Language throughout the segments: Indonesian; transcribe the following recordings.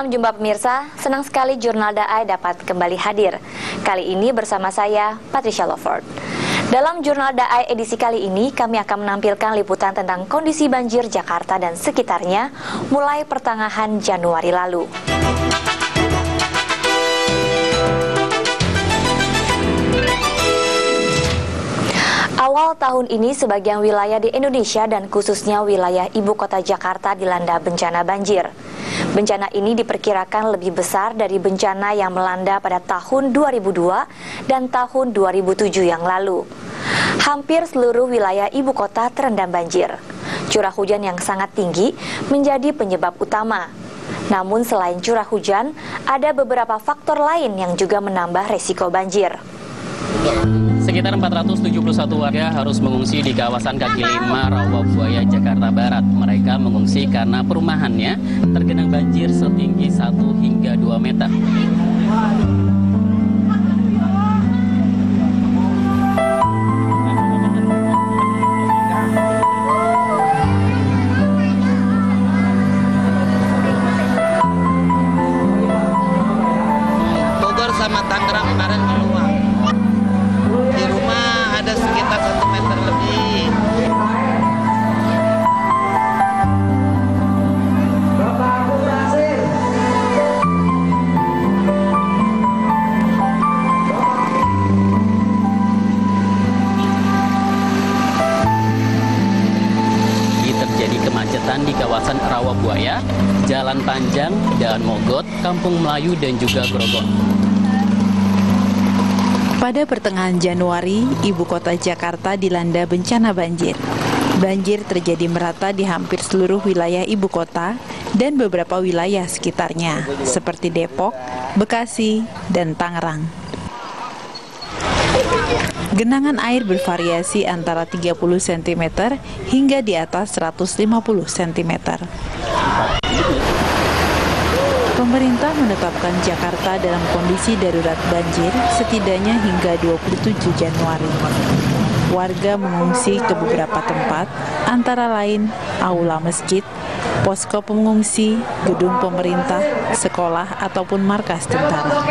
Salam jumpa pemirsa, senang sekali Jurnal Daai dapat kembali hadir. Kali ini bersama saya, Patricia Lawford. Dalam Jurnal Daai edisi kali ini, kami akan menampilkan liputan tentang kondisi banjir Jakarta dan sekitarnya mulai pertengahan Januari lalu. Awal tahun ini, sebagian wilayah di Indonesia dan khususnya wilayah ibu kota Jakarta dilanda bencana banjir. Bencana ini diperkirakan lebih besar dari bencana yang melanda pada tahun 2002 dan tahun 2007 yang lalu. Hampir seluruh wilayah ibu kota terendam banjir. Curah hujan yang sangat tinggi menjadi penyebab utama. Namun selain curah hujan, ada beberapa faktor lain yang juga menambah resiko banjir. Sekitar 471 warga harus mengungsi di kawasan kaki lima Rawabuaya, Jakarta Barat. Mereka mengungsi karena perumahannya tergenang banjir setinggi 1 hingga 2 meter. Bogor sama Tangerang kemarin meluap. Di rumah ada sekitar 1 meter lebih. Terjadi kemacetan di kawasan Rawabuaya, Jalan Panjang, Daan Mogot, Kampung Melayu, dan juga Grogol. Pada pertengahan Januari, ibu kota Jakarta dilanda bencana banjir. Banjir terjadi merata di hampir seluruh wilayah ibu kota dan beberapa wilayah sekitarnya, seperti Depok, Bekasi, dan Tangerang. Genangan air bervariasi antara 30 cm hingga di atas 150 cm. Pemerintah menetapkan Jakarta dalam kondisi darurat banjir setidaknya hingga 27 Januari. Warga mengungsi ke beberapa tempat, antara lain aula masjid, posko pengungsi, gedung pemerintah, sekolah, ataupun markas tentara.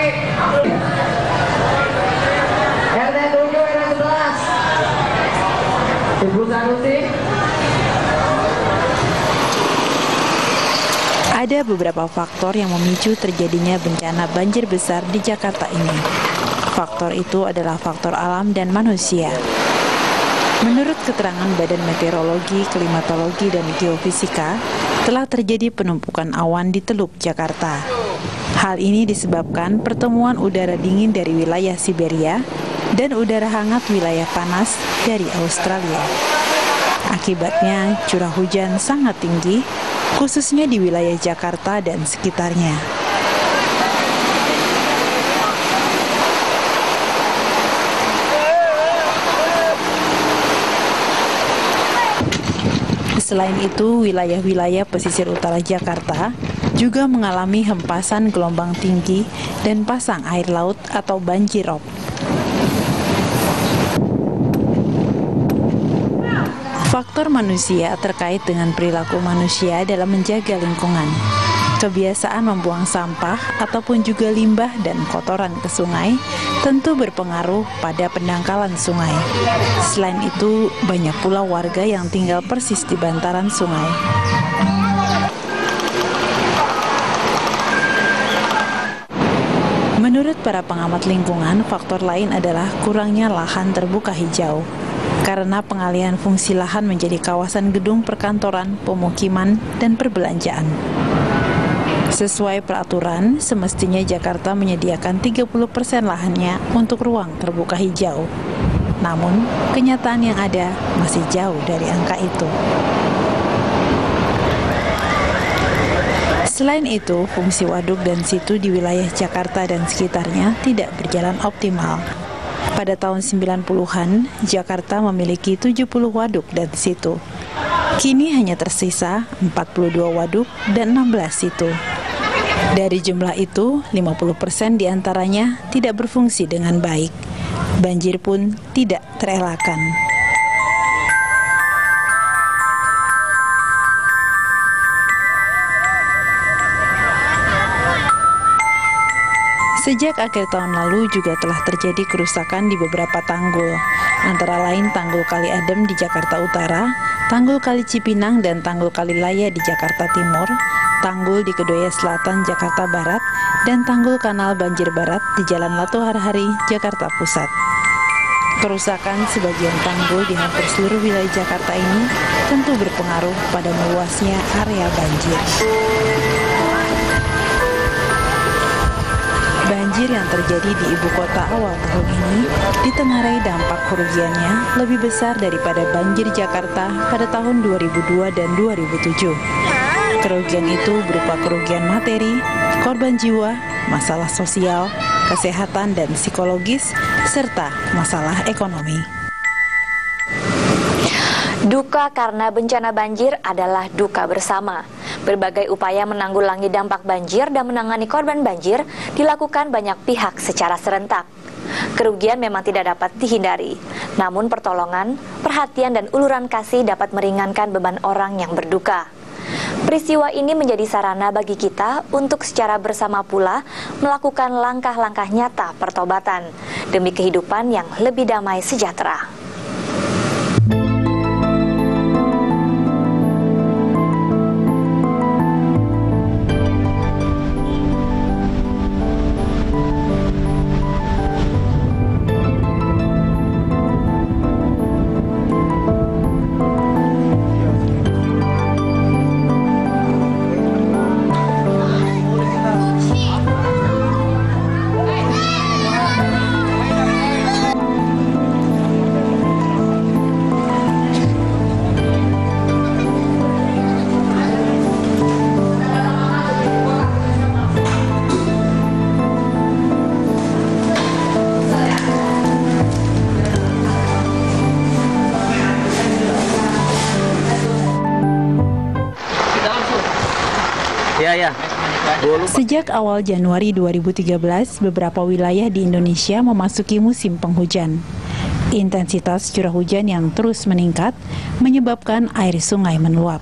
Ada beberapa faktor yang memicu terjadinya bencana banjir besar di Jakarta ini. Faktor itu adalah faktor alam dan manusia. Menurut keterangan Badan Meteorologi, Klimatologi, dan Geofisika, telah terjadi penumpukan awan di Teluk Jakarta. Hal ini disebabkan pertemuan udara dingin dari wilayah Siberia dan udara hangat wilayah panas dari Australia. Akibatnya, curah hujan sangat tinggi, khususnya di wilayah Jakarta dan sekitarnya. Selain itu, wilayah-wilayah pesisir utara Jakarta juga mengalami hempasan gelombang tinggi dan pasang air laut atau banjirop. Faktor manusia terkait dengan perilaku manusia dalam menjaga lingkungan. Kebiasaan membuang sampah ataupun juga limbah dan kotoran ke sungai tentu berpengaruh pada pendangkalan sungai. Selain itu, banyak pula warga yang tinggal persis di bantaran sungai. Menurut para pengamat lingkungan, faktor lain adalah kurangnya lahan terbuka hijau. Karena pengalihan fungsi lahan menjadi kawasan gedung perkantoran, pemukiman, dan perbelanjaan. Sesuai peraturan, semestinya Jakarta menyediakan 30% lahannya untuk ruang terbuka hijau. Namun, kenyataan yang ada masih jauh dari angka itu. Selain itu, fungsi waduk dan situ di wilayah Jakarta dan sekitarnya tidak berjalan optimal. Pada tahun 90-an, Jakarta memiliki 70 waduk dan situ. Kini hanya tersisa 42 waduk dan 16 situ. Dari jumlah itu, 50% diantaranya tidak berfungsi dengan baik. Banjir pun tidak terelakkan. Sejak akhir tahun lalu juga telah terjadi kerusakan di beberapa tanggul, antara lain Tanggul Kali Adem di Jakarta Utara, Tanggul Kali Cipinang dan Tanggul Kali Laya di Jakarta Timur, Tanggul di Kedoya Selatan, Jakarta Barat, dan Tanggul Kanal Banjir Barat di Jalan Latu Harhari, Jakarta Pusat. Kerusakan sebagian tanggul di hampir seluruh wilayah Jakarta ini tentu berpengaruh pada meluasnya area banjir. Banjir yang terjadi di ibu kota awal tahun ini ditengarai dampak kerugiannya lebih besar daripada banjir Jakarta pada tahun 2002 dan 2007. Kerugian itu berupa kerugian materi, korban jiwa, masalah sosial, kesehatan dan psikologis, serta masalah ekonomi. Duka karena bencana banjir adalah duka bersama. Berbagai upaya menanggulangi dampak banjir dan menangani korban banjir dilakukan banyak pihak secara serentak. Kerugian memang tidak dapat dihindari, namun pertolongan, perhatian dan uluran kasih dapat meringankan beban orang yang berduka. Peristiwa ini menjadi sarana bagi kita untuk secara bersama pula melakukan langkah-langkah nyata pertobatan demi kehidupan yang lebih damai sejahtera. Sejak awal Januari 2013, beberapa wilayah di Indonesia memasuki musim penghujan. Intensitas curah hujan yang terus meningkat menyebabkan air sungai meluap.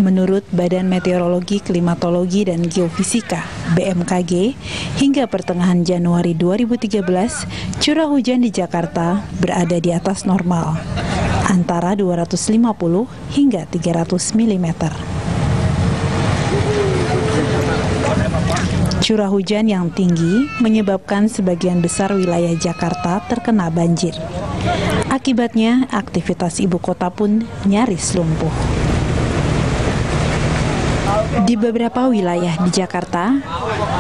Menurut Badan Meteorologi, Klimatologi, dan Geofisika (BMKG), hingga pertengahan Januari 2013, curah hujan di Jakarta berada di atas normal, antara 250 hingga 300 mm. Curah hujan yang tinggi menyebabkan sebagian besar wilayah Jakarta terkena banjir. Akibatnya, aktivitas ibu kota pun nyaris lumpuh. Di beberapa wilayah di Jakarta,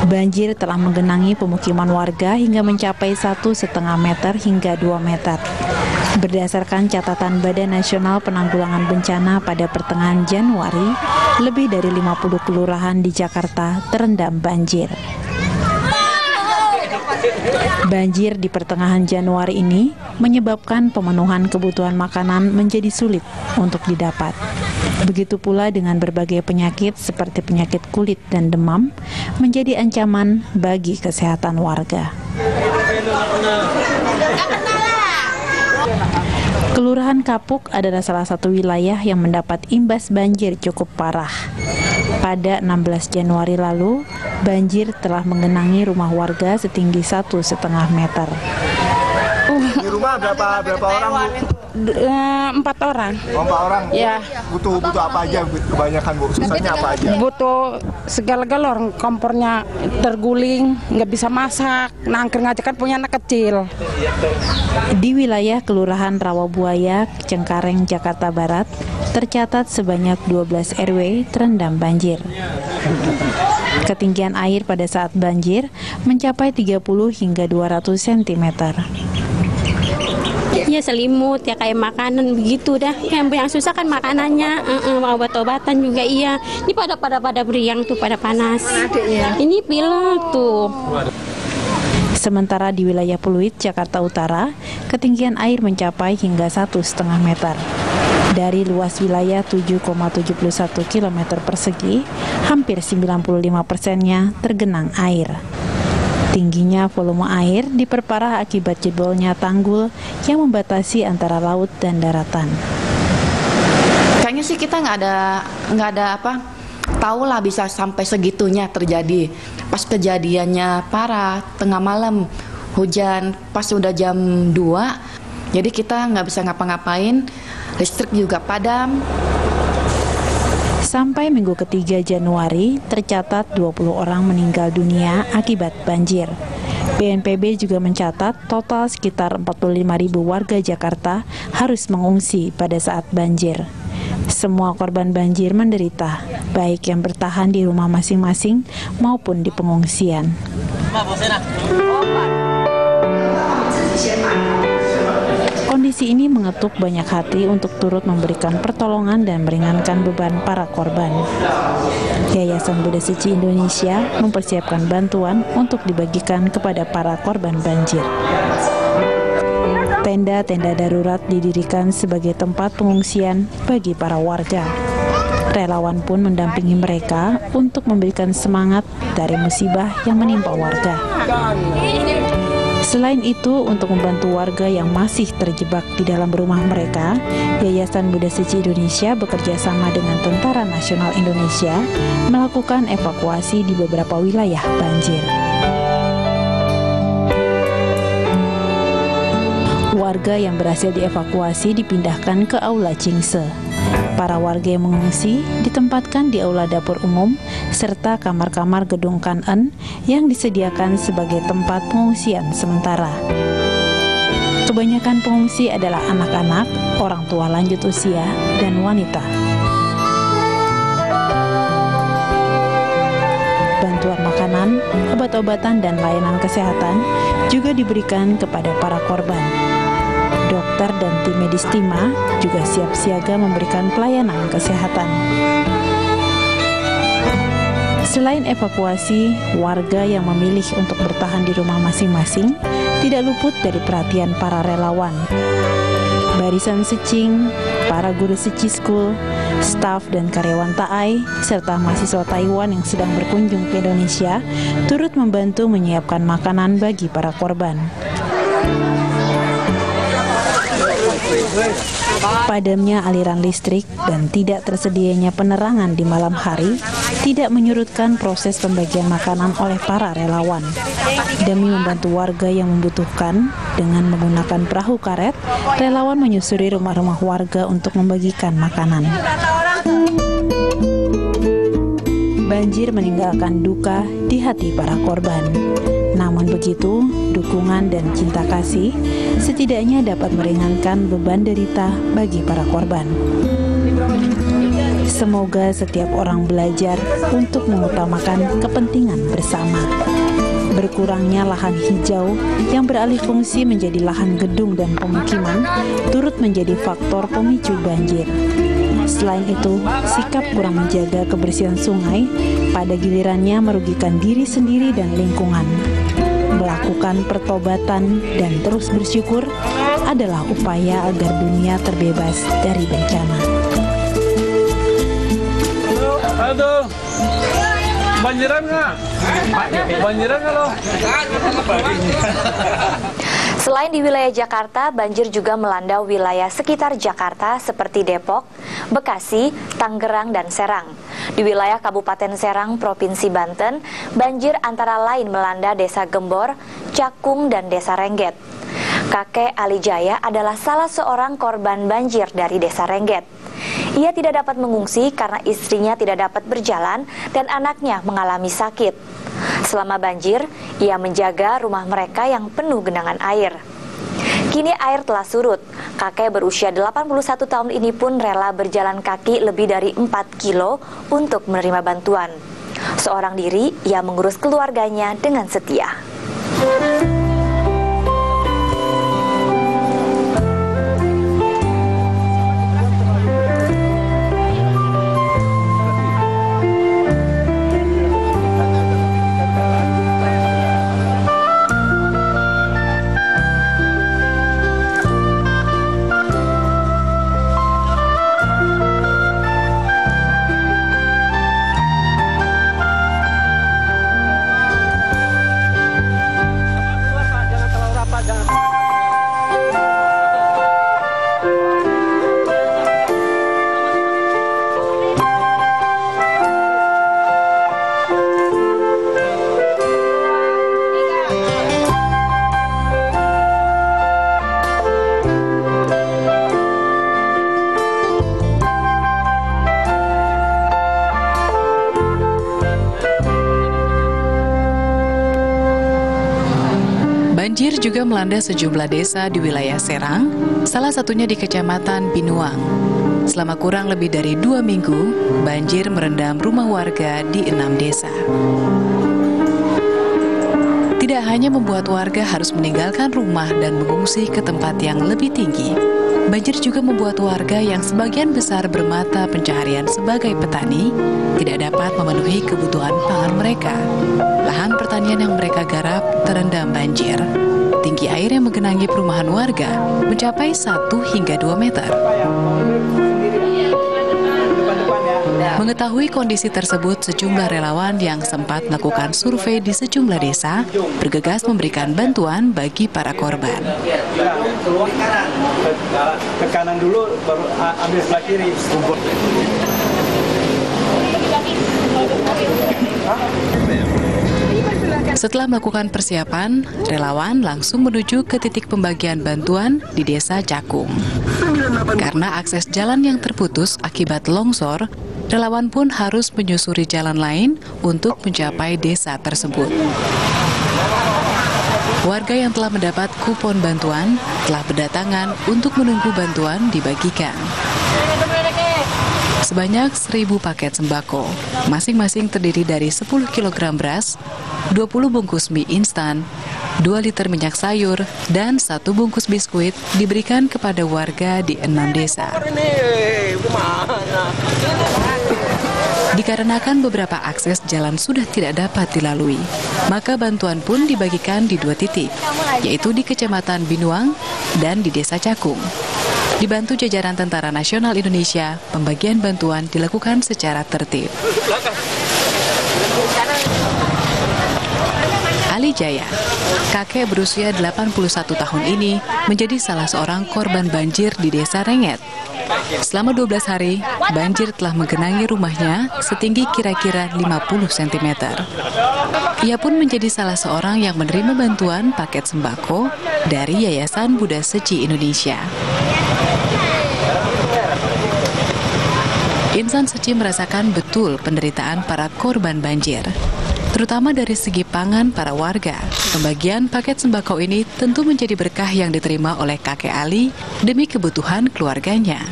banjir telah menggenangi pemukiman warga hingga mencapai 1,5 meter hingga 2 meter. Berdasarkan catatan Badan Nasional Penanggulangan Bencana pada pertengahan Januari, lebih dari 50 kelurahan di Jakarta terendam banjir. Banjir di pertengahan Januari ini menyebabkan pemenuhan kebutuhan makanan menjadi sulit untuk didapat. Begitu pula dengan berbagai penyakit seperti penyakit kulit dan demam menjadi ancaman bagi kesehatan warga. Kelurahan Kapuk adalah salah satu wilayah yang mendapat imbas banjir cukup parah. Pada 16 Januari lalu, banjir telah menggenangi rumah warga setinggi 1,5 meter. Di rumah berapa orang, Bu? 4 orang. Oh, 4 orang? Ya. Butuh apa aja kebanyakan, Bu? Susahnya apa aja? Butuh segala-galor, kompornya terguling, nggak bisa masak, nangkring aja kan punya anak kecil. Di wilayah Kelurahan Rawabuaya, Cengkareng, Jakarta Barat, tercatat sebanyak 12 RW terendam banjir. Ketinggian air pada saat banjir mencapai 30 hingga 200 cm. Ya selimut, ya kayak makanan begitu dah. Yang susah kan makanannya, obat-obatan juga iya. Ini pada beriang tuh, pada panas. Ini pilek tuh. Sementara di wilayah Pluit, Jakarta Utara, ketinggian air mencapai hingga 1,5 meter. Dari luas wilayah 7,71 km persegi, hampir 95%-nya tergenang air. Tingginya volume air diperparah akibat jebolnya tanggul yang membatasi antara laut dan daratan. Kayaknya sih kita nggak ada tahulah bisa sampai segitunya terjadi. Pas kejadiannya parah, tengah malam, hujan, pas udah jam 2, jadi kita nggak bisa ngapa-ngapain, listrik juga padam. Sampai minggu ketiga Januari, tercatat 20 orang meninggal dunia akibat banjir. BNPB juga mencatat total sekitar 45.000 warga Jakarta harus mengungsi pada saat banjir. Semua korban banjir menderita, baik yang bertahan di rumah masing-masing maupun di pengungsian. Kondisi ini mengetuk banyak hati untuk turut memberikan pertolongan dan meringankan beban para korban. Yayasan Buddha Suci Indonesia mempersiapkan bantuan untuk dibagikan kepada para korban banjir. Tenda-tenda darurat didirikan sebagai tempat pengungsian bagi para warga. Relawan pun mendampingi mereka untuk memberikan semangat dari musibah yang menimpa warga. Selain itu, untuk membantu warga yang masih terjebak di dalam rumah mereka, Yayasan Buddha Suci Indonesia bekerja sama dengan Tentara Nasional Indonesia melakukan evakuasi di beberapa wilayah banjir. Warga yang berhasil dievakuasi dipindahkan ke Aula Cingse. Para warga yang mengungsi ditempatkan di aula dapur umum serta kamar-kamar gedung Kan-en yang disediakan sebagai tempat pengungsian sementara. Kebanyakan pengungsi adalah anak-anak, orang tua lanjut usia, dan wanita. Bantuan makanan, obat-obatan, dan layanan kesehatan juga diberikan kepada para korban. Dokter dan tim medis Tima juga siap siaga memberikan pelayanan kesehatan. Selain evakuasi, warga yang memilih untuk bertahan di rumah masing-masing tidak luput dari perhatian para relawan. Barisan Secing, para guru Suci School, staf dan karyawan Taai, serta mahasiswa Taiwan yang sedang berkunjung ke Indonesia turut membantu menyiapkan makanan bagi para korban. Padamnya aliran listrik dan tidak tersedianya penerangan di malam hari tidak menyurutkan proses pembagian makanan oleh para relawan. Demi membantu warga yang membutuhkan, dengan menggunakan perahu karet, relawan menyusuri rumah-rumah warga untuk membagikan makanan. Banjir meninggalkan duka di hati para korban. Namun begitu, dukungan dan cinta kasih setidaknya dapat meringankan beban derita bagi para korban. Semoga setiap orang belajar untuk mengutamakan kepentingan bersama. Berkurangnya lahan hijau yang beralih fungsi menjadi lahan gedung dan pemukiman turut menjadi faktor pemicu banjir. Selain itu, sikap kurang menjaga kebersihan sungai pada gilirannya merugikan diri sendiri dan lingkungan. Melakukan pertobatan dan terus bersyukur adalah upaya agar dunia terbebas dari bencana. Aduh, banjiran nggak? Banjiran nggak lo? Selain di wilayah Jakarta, banjir juga melanda wilayah sekitar Jakarta seperti Depok, Bekasi, Tangerang, dan Serang. Di wilayah Kabupaten Serang, Provinsi Banten, banjir antara lain melanda Desa Gembor, Cakung, dan Desa Rengget. Kakek Ali Jaya adalah salah seorang korban banjir dari Desa Rengget. Ia tidak dapat mengungsi karena istrinya tidak dapat berjalan dan anaknya mengalami sakit. Selama banjir, ia menjaga rumah mereka yang penuh genangan air. Kini air telah surut. Kakek berusia 81 tahun ini pun rela berjalan kaki lebih dari 4 kilo untuk menerima bantuan. Seorang diri, ia mengurus keluarganya dengan setia. Banjir juga melanda sejumlah desa di wilayah Serang, salah satunya di Kecamatan Binuang. Selama kurang lebih dari 2 minggu, banjir merendam rumah warga di 6 desa. Tidak hanya membuat warga harus meninggalkan rumah dan mengungsi ke tempat yang lebih tinggi, banjir juga membuat warga yang sebagian besar bermata pencaharian sebagai petani tidak dapat memenuhi kebutuhan pangan mereka. Lahan pertanian yang mereka garap terendam banjir. Tinggi air yang menggenangi perumahan warga mencapai 1 hingga 2 meter. Mengetahui kondisi tersebut, sejumlah relawan yang sempat melakukan survei di sejumlah desa bergegas memberikan bantuan bagi para korban. Ke kanan dulu, baru ambil sebelah kiri. Setelah melakukan persiapan, relawan langsung menuju ke titik pembagian bantuan di Desa Cakung. Karena akses jalan yang terputus akibat longsor, relawan pun harus menyusuri jalan lain untuk mencapai desa tersebut. Warga yang telah mendapat kupon bantuan telah berdatangan untuk menunggu bantuan dibagikan. Sebanyak 1.000 paket sembako, masing-masing terdiri dari 10 kg beras, 20 bungkus mie instan, 2 liter minyak sayur, dan 1 bungkus biskuit diberikan kepada warga di 6 desa. Dikarenakan beberapa akses jalan sudah tidak dapat dilalui, maka bantuan pun dibagikan di 2 titik, yaitu di Kecamatan Binuang dan di Desa Cakung. Dibantu jajaran Tentara Nasional Indonesia, pembagian bantuan dilakukan secara tertib. Ali Jaya, kakek berusia 81 tahun ini, menjadi salah seorang korban banjir di Desa Renget. Selama 12 hari, banjir telah menggenangi rumahnya setinggi kira-kira 50 cm. Ia pun menjadi salah seorang yang menerima bantuan paket sembako dari Yayasan Buddha Seci Indonesia. Insan Seci merasakan betul penderitaan para korban banjir, terutama dari segi pangan para warga. Pembagian paket sembako ini tentu menjadi berkah yang diterima oleh kakek Ali demi kebutuhan keluarganya.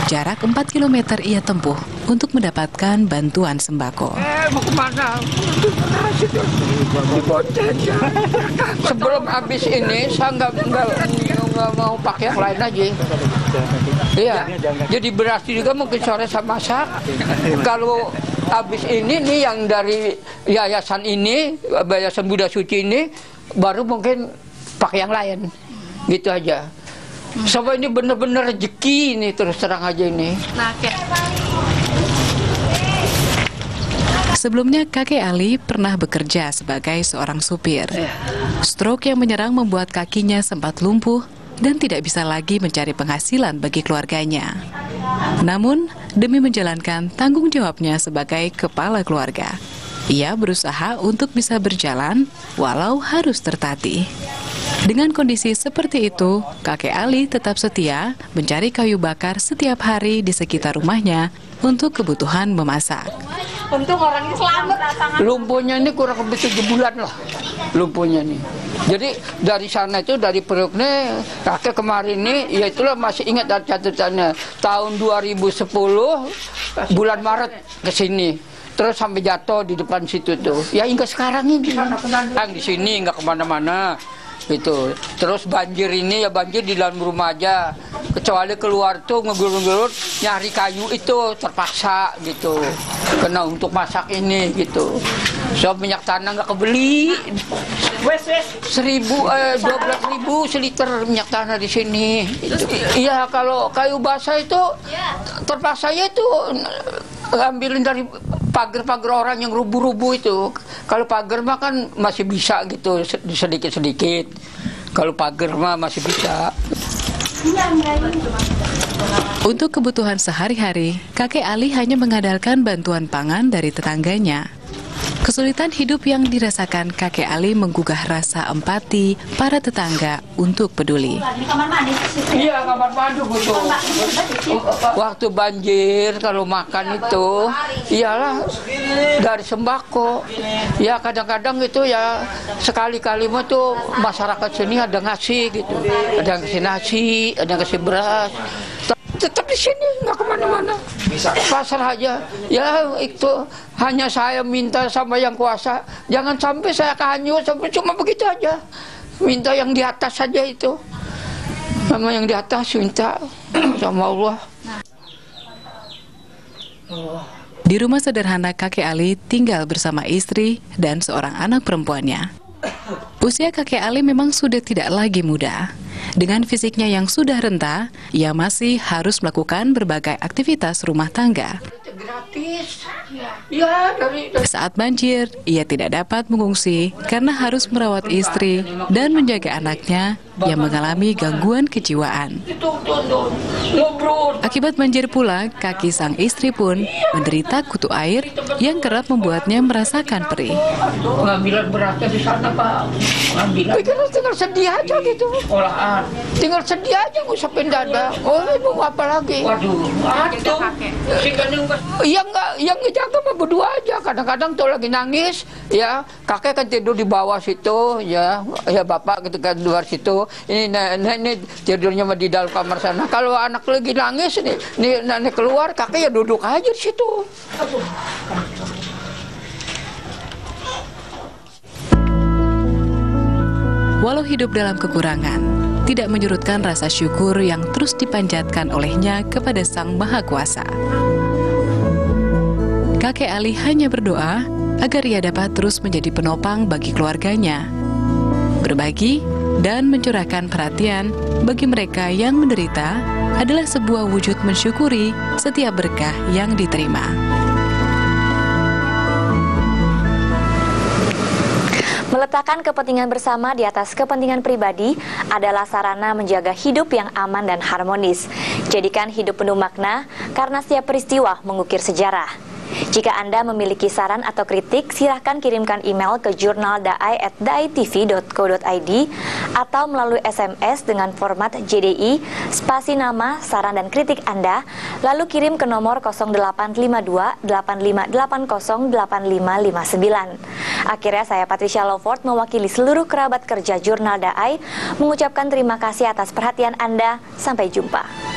Jarak 4 km ia tempuh untuk mendapatkan bantuan sembako. Mau kemana? Sebelum habis ini, saya nggak mau pakai yang lain aja. Iya, jadi beras juga mungkin sore saya masak. Kalau habis ini nih yang dari yayasan ini, Yayasan Buddha Suci ini, baru mungkin pakai yang lain. Gitu aja. Sampai ini benar-benar rezeki ini, terus terang aja ini. Sebelumnya, kakek Ali pernah bekerja sebagai seorang supir. Stroke yang menyerang membuat kakinya sempat lumpuh dan tidak bisa lagi mencari penghasilan bagi keluarganya. Namun, demi menjalankan tanggung jawabnya sebagai kepala keluarga, ia berusaha untuk bisa berjalan walau harus tertatih. Dengan kondisi seperti itu, kakek Ali tetap setia mencari kayu bakar setiap hari di sekitar rumahnya untuk kebutuhan memasak. Untung orangnya selamat. Lumpuhnya ini kurang lebih 7 bulan lah, lumpuhnya nih. Jadi dari sana itu, dari perutnya, kakek kemarin ini, ya itulah masih ingat dari catatannya. Tahun 2010, bulan Maret ke sini. Terus sampai jatuh di depan situ tuh. Ya hingga sekarang ini. Yang di sini nggak kemana-mana. Gitu. Terus banjir ini ya banjir di dalam rumah aja, kecuali keluar tuh ngegerut-gerut nyari kayu itu terpaksa gitu, karena untuk masak ini gitu. So minyak tanah nggak kebeli, 12.000 seliter minyak tanah di sini. Iya, kalau kayu basah itu terpaksa ya itu ambilin dari pagar-pagar orang yang rubuh-rubuh itu. Kalau pagar mah kan masih bisa gitu, sedikit-sedikit. Kalau pagar mah masih bisa. Untuk kebutuhan sehari-hari, kakek Ali hanya mengandalkan bantuan pangan dari tetangganya. Kesulitan hidup yang dirasakan kakek Ali menggugah rasa empati para tetangga untuk peduli. Iya, kamar mandi betul. Waktu banjir kalau makan itu, iyalah dari sembako. Ya kadang-kadang itu ya sekali-kali mah tuh masyarakat sini ada ngasih gitu, ada yang kasih nasi, ada yang kasih beras. Tetap di sini, nggak kemana-mana. Pasar aja. Ya itu hanya saya minta sama yang kuasa, jangan sampai saya hanyut, sampai cuma begitu aja. Minta yang di atas saja itu. Sama yang di atas minta sama Allah. Di rumah sederhana kakek Ali tinggal bersama istri dan seorang anak perempuannya. Usia kakek Ali memang sudah tidak lagi muda. Dengan fisiknya yang sudah renta, ia masih harus melakukan berbagai aktivitas rumah tangga. Saat banjir, ia tidak dapat mengungsi karena harus merawat istri dan menjaga anaknya yang mengalami gangguan kejiwaan. Akibat banjir pula, kaki sang istri pun menderita kutu air yang kerap membuatnya merasakan perih. Ngambilan berasnya di sana, Pak. Tinggal sedih aja gitu. Olahan. Tinggal sedih aja ngusapin dada. Oh, ibu apa lagi? Waduh, aduh. Iya enggak, yang ngejaga mah berdua aja. Kadang-kadang tuh lagi nangis, ya kakek kan tidur di bawah situ, ya bapak ketika di luar situ. Ini tidurnya mah di dalam kamar sana. Kalau anak lagi nangis, nih keluar, kakek ya duduk aja di situ. Walau hidup dalam kekurangan, tidak menyurutkan rasa syukur yang terus dipanjatkan olehnya kepada Sang Maha Kuasa. Kakek Ali hanya berdoa agar ia dapat terus menjadi penopang bagi keluarganya, berbagi dan mencurahkan perhatian bagi mereka yang menderita adalah sebuah wujud mensyukuri setiap berkah yang diterima. Meletakkan kepentingan bersama di atas kepentingan pribadi adalah sarana menjaga hidup yang aman dan harmonis. Jadikan hidup penuh makna karena setiap peristiwa mengukir sejarah. Jika Anda memiliki saran atau kritik, silahkan kirimkan email ke jurnal.dai@daitv.co.id atau melalui SMS dengan format JDI, spasi nama, saran dan kritik Anda, lalu kirim ke nomor 0852 8580 8559. Akhirnya saya Patricia Lawford mewakili seluruh kerabat kerja Jurnal DAI mengucapkan terima kasih atas perhatian Anda. Sampai jumpa.